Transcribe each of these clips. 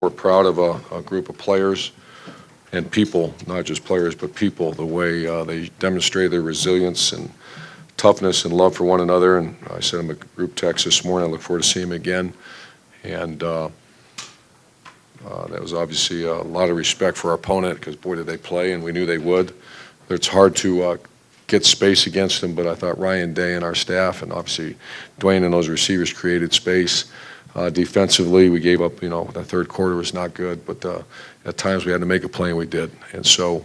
We're proud of a group of players and people, not just players, but people, the way they demonstrated their resilience and toughness and love for one another. And I sent him a group text this morning. I look forward to seeing him again. And that was obviously a lot of respect for our opponent because, boy, did they play, and we knew they would. It's hard to get space against them, but I thought Ryan Day and our staff, and obviously Dwayne and those receivers created space. Defensively, we gave up, the third quarter was not good, but at times we had to make a play, and we did. And so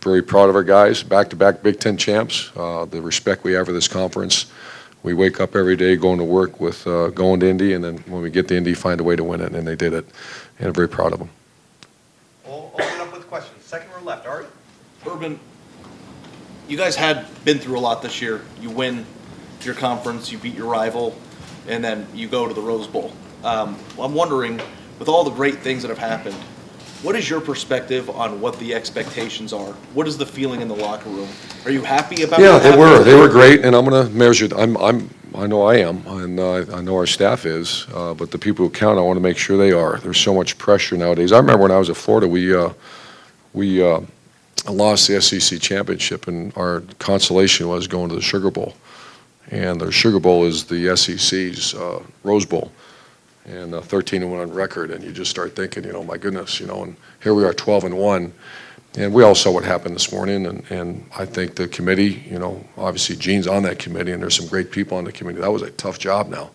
very proud of our guys, back-to-back Big Ten champs, the respect we have for this conference. We wake up every day going to work with going to Indy, and then when we get to Indy, find a way to win it, and they did it. And I'm very proud of them. We'll open up with questions. Second row left, Ari. Urban, you guys had been through a lot this year. You win your conference, you beat your rival, and then you go to the Rose Bowl. I'm wondering, with all the great things that have happened, what is your perspective on what the expectations are? What is the feeling in the locker room? Are you happy about? Yeah, they were. They were great, and I'm going to measure. I know I am, and I know our staff is. But the people who count, I want to make sure they are. There's so much pressure nowadays. I remember when I was at Florida, we lost the SEC championship, and our consolation was going to the Sugar Bowl. And the Sugar Bowl is the SEC's Rose Bowl, and 13-1 on record. And you just start thinking, my goodness, and here we are 12-1. And we all saw what happened this morning, and I think the committee, obviously Gene's on that committee, and there's some great people on the committee. That was a tough job now.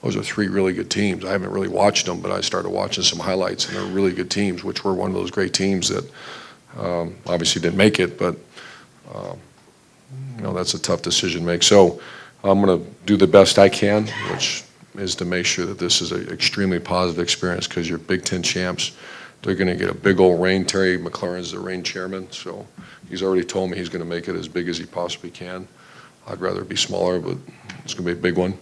Those are three really good teams. I haven't really watched them, but I started watching some highlights, and they're really good teams, which were one of those great teams that obviously didn't make it, but that's a tough decision to make. So I'm going to do the best I can, which is to make sure that this is an extremely positive experience because you're Big Ten champs. They're going to get a big old reign. Terry McLaurin's the reign chairman, so he's already told me he's going to make it as big as he possibly can. I'd rather it be smaller, but it's going to be a big one,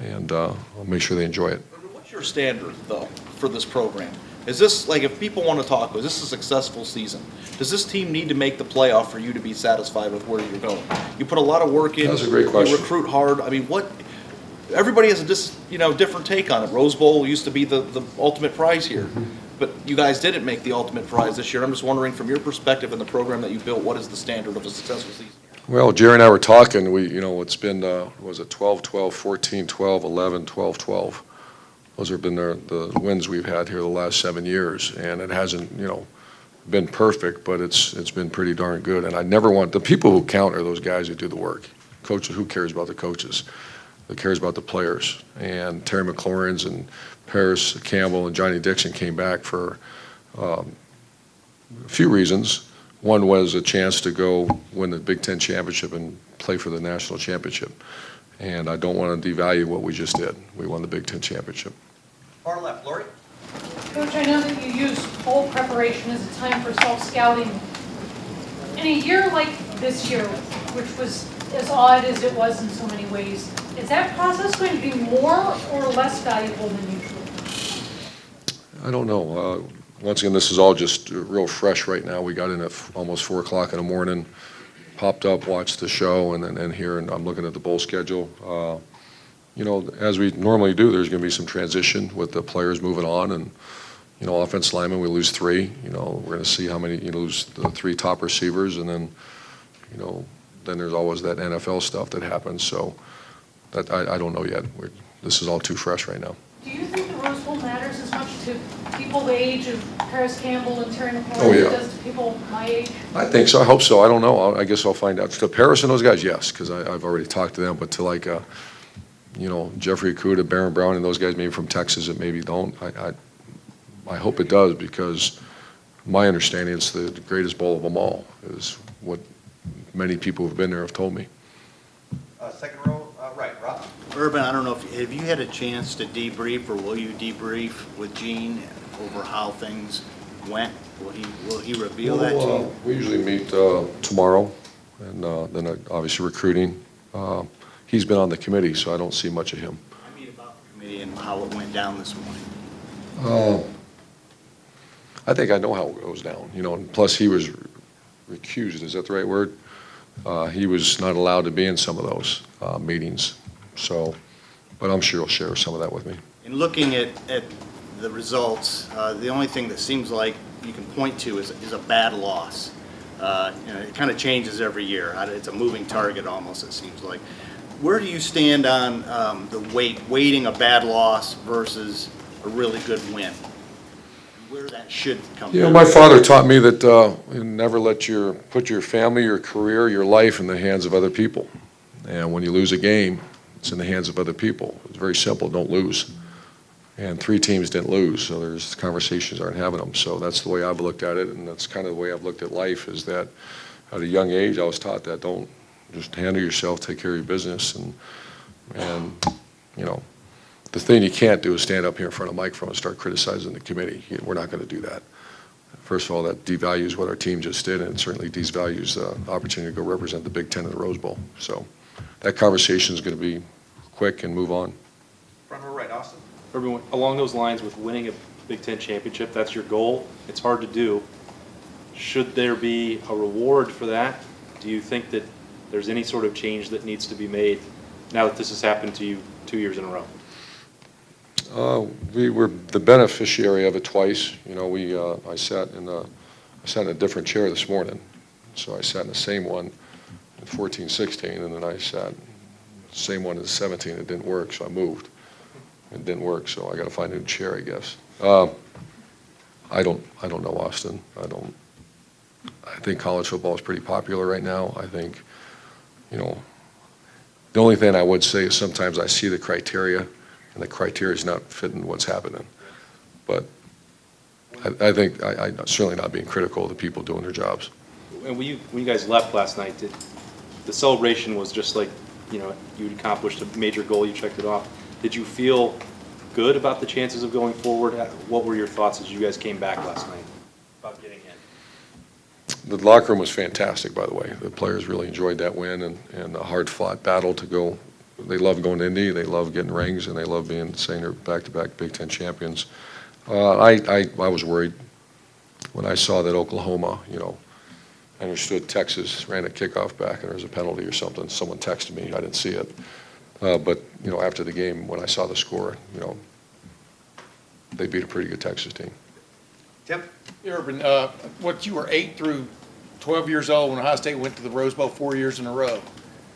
and I'll make sure they enjoy it. What's your standard, though, for this program? Is this, if people want to talk, is this a successful season? Does this team need to make the playoff for you to be satisfied with where you're going? You put a lot of work in. That's a great question. You recruit hard. I mean, everybody has a different take on it. Rose Bowl used to be the ultimate prize here. Mm-hmm. But you guys didn't make the ultimate prize this year. I'm just wondering, from your perspective and the program that you built, what is the standard of a successful season? Well, Jerry and I were talking. It's been, was it 12-12, 14-12, 11, 12-12. Those have been the wins we've had here the last 7 years, and it hasn't, been perfect, but it's been pretty darn good. And I never want the people who count are those guys who do the work. Coaches, who cares about the coaches? Who cares about the players? And Terry McLaurin's and Paris Campbell and Johnny Dixon came back for a few reasons. One was a chance to go win the Big Ten championship and play for the national championship. And I don't want to devalue what we just did. We won the Big Ten championship. Far left, Lori. Coach, I know that you use bowl preparation as a time for self-scouting. In a year like this year, which was as odd as it was in so many ways, is that process going to be more or less valuable than usual? I don't know. Once again, this is all just real fresh right now. We got in at almost 4 o'clock in the morning, popped up, watched the show, and then here, and I'm looking at the bowl schedule. As we normally do, there's going to be some transition with the players moving on, and offense linemen, we lose 3. We're going to see how many. Lose the 3 top receivers, and then then there's always that NFL stuff that happens. So that I don't know yet. This is all too fresh right now. Do you think the Rose Bowl matters as much to people the age of Paris Campbell and Terry McLaurin Oh, yeah. as it does to people my age? I think so. I hope so. I don't know. I guess I'll find out. To Paris and those guys, yes, because I've already talked to them. But to Jeffrey Okudah, Baron Brown, and those guys maybe from Texas that maybe don't. I hope it does, because my understanding it's the greatest bowl of them all, is what many people who've been there have told me. Second row, right, Rob. Urban, I don't know if have you had a chance to debrief, or will you debrief with Gene over how things went? Will he reveal that to you? We usually meet tomorrow, and then obviously recruiting. He's been on the committee, so I don't see much of him. I mean, about the committee and how it went down this morning. I think I know how it goes down. And plus he was recused. Is that the right word? He was not allowed to be in some of those meetings. So, but I'm sure he'll share some of that with me. In looking at the results, the only thing that seems like you can point to is a bad loss. It kind of changes every year. It's a moving target almost, it seems like. Where do you stand on the weighting a bad loss versus a really good win? Where that should come You know, from? my father taught me that you never put your family, your career, your life in the hands of other people. And when you lose a game, it's in the hands of other people. It's very simple, don't lose. And 3 teams didn't lose, so there's conversations aren't having them. So that's the way I've looked at it, and that's kind of the way I've looked at life, is that at a young age I was taught that don't just handle yourself, take care of your business, and you know, the thing you can't do is stand up here in front of a microphone and start criticizing the committee. We're not going to do that. First of all, that devalues what our team just did, and it certainly devalues the opportunity to go represent the Big Ten in the Rose Bowl. So that conversation is going to be quick and move on. Front row right, Austin. Urban, along those lines, with winning a Big Ten championship, that's your goal. It's hard to do. Should there be a reward for that? Do you think that there's any sort of change that needs to be made now that this has happened to you 2 years in a row? We were the beneficiary of it twice. You know, I sat in a different chair this morning, so I sat in the same one in 14-16, and then I sat in the same one in 17. It didn't work, so I moved. It didn't work, so I got to find a new chair, I guess. I don't know, Austin. I think college football is pretty popular right now. I think, you know, the only thing I would say is sometimes I see the criteria, and the criteria is not fitting what's happening. But I think I'm certainly not being critical of the people doing their jobs. And when you guys left last night, the celebration was just like, you know, you'd accomplished a major goal, you checked it off. Did you feel good about the chances of going forward? What were your thoughts as you guys came back last night about getting in? The locker room was fantastic, by the way. The players really enjoyed that win and a hard-fought battle to go. They love going to Indy, they love getting rings, and they love saying they're back-to-back Big Ten champions. I was worried when I saw that Oklahoma, you know, I understood Texas ran a kickoff back and there was a penalty or something. Someone texted me, I didn't see it. But, you know, after the game, when I saw the score, you know, they beat a pretty good Texas team. Tim? Urban, what you were 8 through 12 years old when Ohio State went to the Rose Bowl 4 years in a row.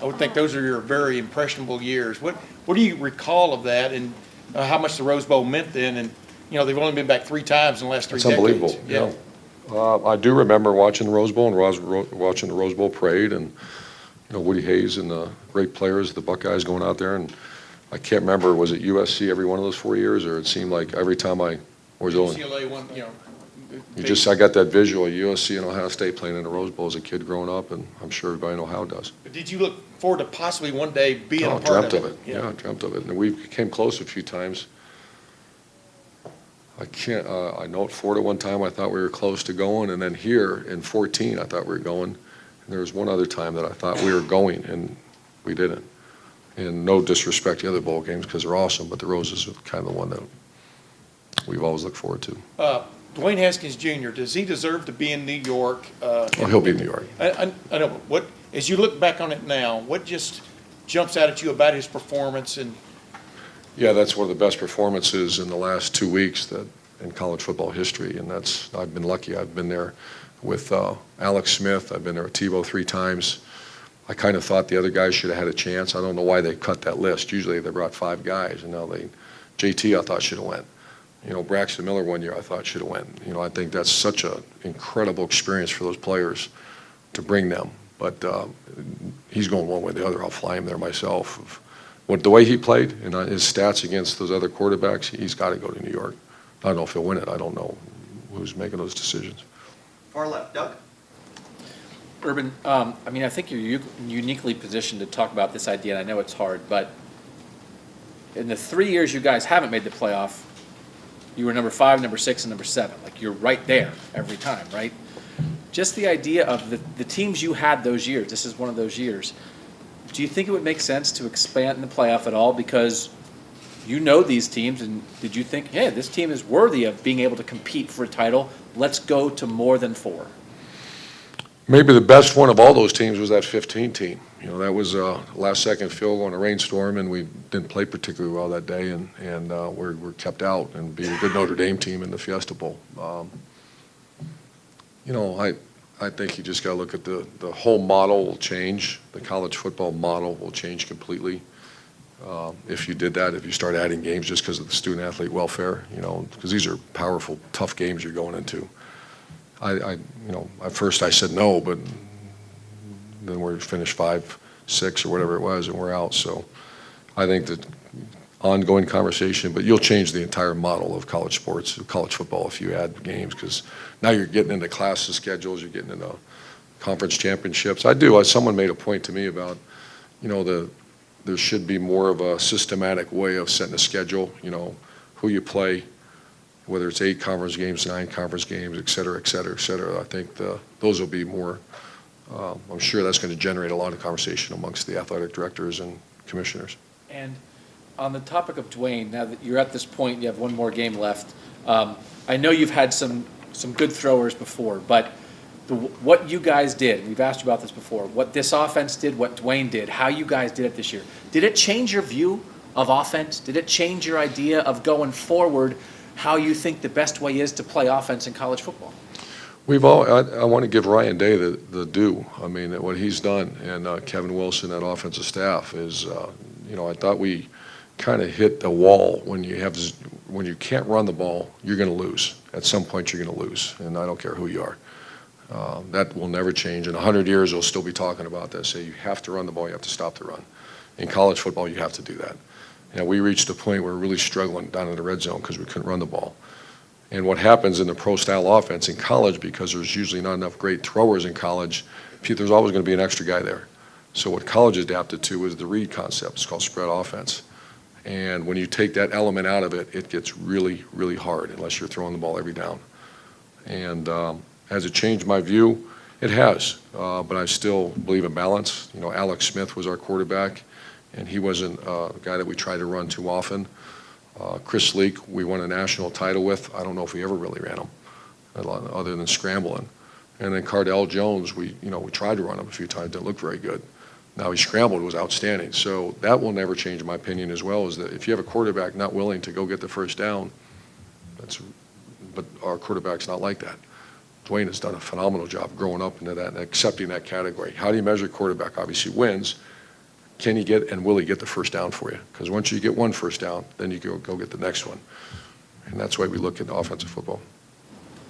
I would think those are your very impressionable years. What do you recall of that, and how much the Rose Bowl meant then? And you know, they've only been back 3 times in the last 3 It's decades. unbelievable. Yeah. I do remember watching the Rose Bowl and watching the Rose Bowl parade, and you know, Woody Hayes and the great players, the Buckeyes going out there, and I can't remember, was it USC every one of those 4 years, or it seemed like every time I was on. UCLA won, you know. I got that visual of USC and Ohio State playing in the Rose Bowl as a kid growing up, and I'm sure everybody know how it does. But did you look forward to possibly one day being a part Dreamt of of it. Yeah, dreamt of it. And we came close a few times. I know at Florida one time I thought we were close to going, and then here in 14 I thought we were going. And there was one other time that I thought we were going, and we didn't. And no disrespect to the other bowl games because they're awesome, but the Rose is kind of the one that we've always looked forward to. Dwayne Haskins Jr., does he deserve to be in New York? He'll be in New York. I know, but what, as you look back on it now, what just jumps out at you about his performance? And Yeah, that's one of the best performances in the last 2 weeks in college football history, and I've been lucky. I've been there with Alex Smith. I've been there with Tebow 3 times. I kind of thought the other guys should have had a chance. I don't know why they cut that list. Usually they brought 5 guys, and now JT I thought should have went. You know, Braxton Miller one year I thought should have went. You know, I think that's such an incredible experience for those players to bring them. But he's going one way or the other. I'll fly him there myself. The way he played and his stats against those other quarterbacks, he's got to go to New York. I don't know if he'll win it. I don't know who's making those decisions. Far left, Doug? Urban, I mean, I think you're uniquely positioned to talk about this idea, and I know it's hard, but in the 3 years you guys haven't made the playoff, you were number 5, number 6, and number 7. Like, you're right there every time, right? Just the idea of the teams you had those years, this is one of those years, do you think it would make sense to expand in the playoff at all? Because you know these teams, and did you think, hey, this team is worthy of being able to compete for a title, let's go to more than 4? Maybe the best one of all those teams was that 15 team. You know, that was a last-second field goal in a rainstorm, and we didn't play particularly well that day, and we're kept out and beat a good Notre Dame team in the Fiesta Bowl. You know, I think you just got to look at the whole model will change. The college football model will change completely if you did that, if you start adding games just because of the student-athlete welfare, you know, because these are powerful, tough games you're going into. You know, at first I said no, but then we finished 5-6 or whatever it was, and we're out. So I think that ongoing conversation, but you'll change the entire model of college sports, college football, if you add games, because now you're getting into classes schedules, you're getting into conference championships. Someone made a point to me about, you know, there should be more of a systematic way of setting a schedule, you know, who you play, whether it's 8 conference games, 9 conference games, et cetera, et cetera, et cetera. I think those will be more, I'm sure that's going to generate a lot of conversation amongst the athletic directors and commissioners. And on the topic of Dwayne, now that you're at this point, you have one more game left. I know you've had some good throwers before, but what you guys did, we've asked you about this before, what this offense did, what Dwayne did, how you guys did it this year, did it change your view of offense? Did it change your idea of going forward, how you think the best way is to play offense in college football? I want to give Ryan Day the due. I mean, what he's done, and Kevin Wilson, that offensive staff, is, you know, I thought we kind of hit the wall. When you can't run the ball, you're going to lose. At some point, you're going to lose, and I don't care who you are. That will never change. In 100 years, we'll still be talking about that. Say you have to run the ball, you have to stop the run. In college football, you have to do that. And we reached a point where we're really struggling down in the red zone because we couldn't run the ball. And what happens in the pro-style offense in college, because there's usually not enough great throwers in college, there's always going to be an extra guy there. So what college adapted to is the read concept. It's called spread offense. And when you take that element out of it, it gets really, really hard unless you're throwing the ball every down. And has it changed my view? It has, but I still believe in balance. You know, Alex Smith was our quarterback, and he wasn't a guy that we tried to run too often. Chris Leak, we won a national title with. I don't know if we ever really ran him, other than scrambling. And then Cardell Jones, we tried to run him a few times. Didn't look very good. Now he scrambled, was outstanding. So that will never change my opinion as well, is that if you have a quarterback not willing to go get the first down, but our quarterback's not like that. Dwayne has done a phenomenal job growing up into that and accepting that category. How do you measure quarterback? Obviously wins. Can he get and will he get the first down for you? Because once you get one first down, then you go get the next one. And that's why we look at the offensive football.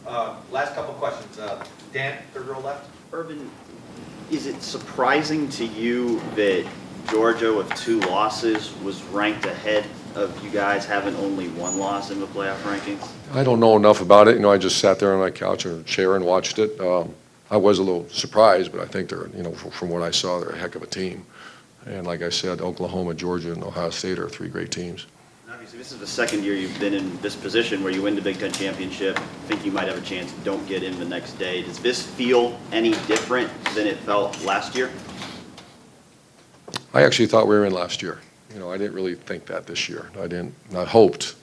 Last couple questions. Dan, third row left. Urban, is it surprising to you that Georgia, with 2 losses, was ranked ahead of you guys having only 1 loss in the playoff rankings? I don't know enough about it. You know, I just sat there on my couch or chair and watched it. I was a little surprised, but I think they're, you know, from what I saw, they're a heck of a team. And like I said, Oklahoma, Georgia, and Ohio State are 3 great teams. Obviously, this is the second year you've been in this position where you win the Big Ten championship, think you might have a chance, don't get in the next day. Does this feel any different than it felt last year? I actually thought we were in last year. You know, I didn't really think that this year. I hoped,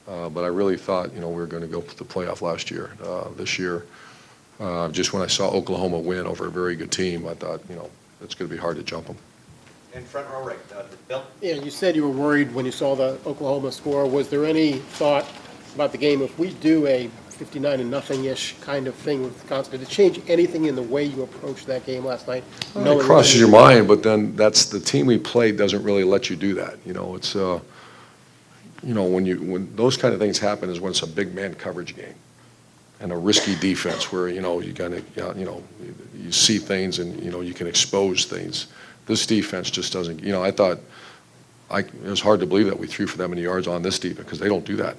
but I really thought, you know, we were going to go to the playoff last year. This year, just when I saw Oklahoma win over a very good team, I thought, you know, it's going to be hard to jump them. In front row right. Bill? Yeah, you said you were worried when you saw the Oklahoma score. Was there any thought about the game, if we do a 59-0-ish kind of thing with Wisconsin, did it change anything in the way you approached that game last night? It crosses your mind, but then that's the team we played doesn't really let you do that. You know, it's you know, when those kind of things happen is when it's a big man coverage game and a risky defense where, you know, you kind of, you know, you see things and, you know, you can expose things. This defense just doesn't, you know, I thought it was hard to believe that we threw for that many yards on this defense because they don't do that.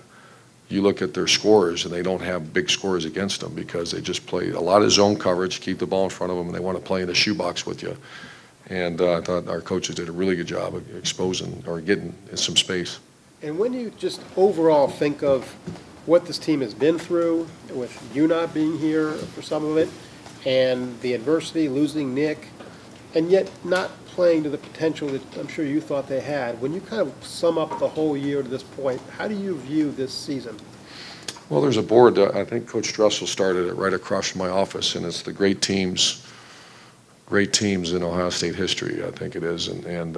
You look at their scores, and they don't have big scores against them because they just play a lot of zone coverage, keep the ball in front of them, and they want to play in the shoebox with you. And I thought our coaches did a really good job of exposing or getting in some space. And when you just overall think of what this team has been through, with you not being here for some of it, and the adversity, losing Nick, and yet not playing to the potential that I'm sure you thought they had, when you kind of sum up the whole year to this point, how do you view this season? Well, there's a board, I think Coach Dressel started it right across from my office, and it's the great teams in Ohio State history, I think it is. And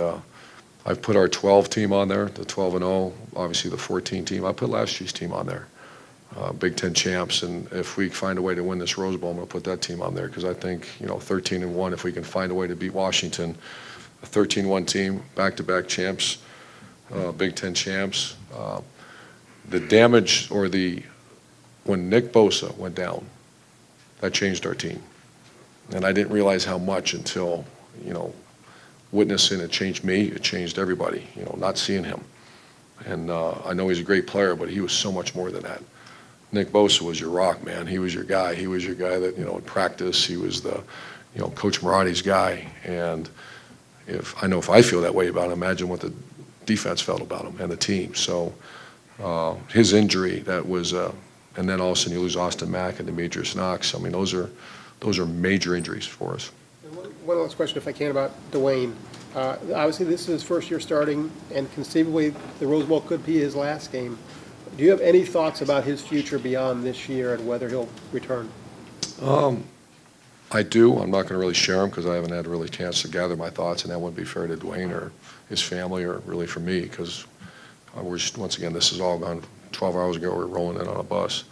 I've put our 12 team on there, the 12-0, obviously the 14 team. I put last year's team on there, Big Ten champs. And if we find a way to win this Rose Bowl, I'm going to put that team on there because I think, 13-1, if we can find a way to beat Washington, a 13-1 team, back-to-back champs, Big Ten champs. The damage when Nick Bosa went down, that changed our team. And I didn't realize how much until, witnessing it changed me, it changed everybody, not seeing him. And I know he's a great player, but he was so much more than that. Nick Bosa was your rock, man. He was your guy. He was your guy that, in practice, he was the, Coach Maratti's guy. And if I feel that way about him, imagine what the defense felt about him and the team. So his injury, that was, and then all of a sudden you lose Austin Mack and Demetrius Knox. I mean, those are major injuries for us. One last question, if I can, about Dwayne. Obviously, this is his first year starting, and conceivably, the Rose Bowl could be his last game. Do you have any thoughts about his future beyond this year and whether he'll return? I do. I'm not going to really share them because I haven't had really a chance to gather my thoughts, and that wouldn't be fair to Dwayne or his family or really for me because we're just, once again, this is all gone 12 hours ago. We're rolling in on a bus.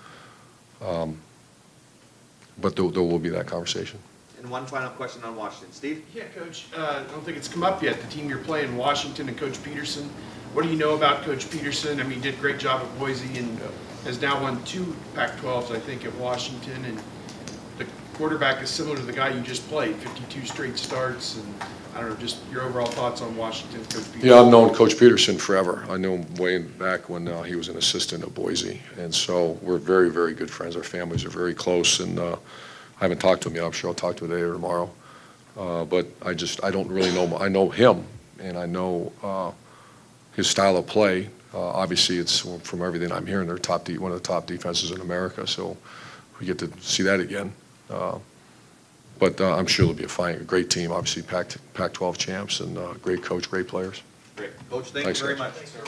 But there will be that conversation. And one final question on Washington. Steve? Yeah, Coach, I don't think it's come up yet. The team you're playing, Washington and Coach Peterson. What do you know about Coach Peterson? I mean, he did a great job at Boise and has now won 2 Pac-12s, I think, at Washington. And the quarterback is similar to the guy you just played, 52 straight starts. And I don't know, just your overall thoughts on Washington, Coach Peterson. Yeah, I've known Coach Peterson forever. I knew him way back when he was an assistant at Boise. And so we're very, very good friends. Our families are very close. And I haven't talked to him yet. I'm sure I'll talk to him today or tomorrow. But I don't really know him. I know him, and I know his style of play. Obviously, it's from everything I'm hearing, they're one of the top defenses in America. So we get to see that again. But I'm sure it'll be a great team. Obviously, Pac-12 champs and great coach, great players. Great. Coach, thank Thanks, you very guys. much.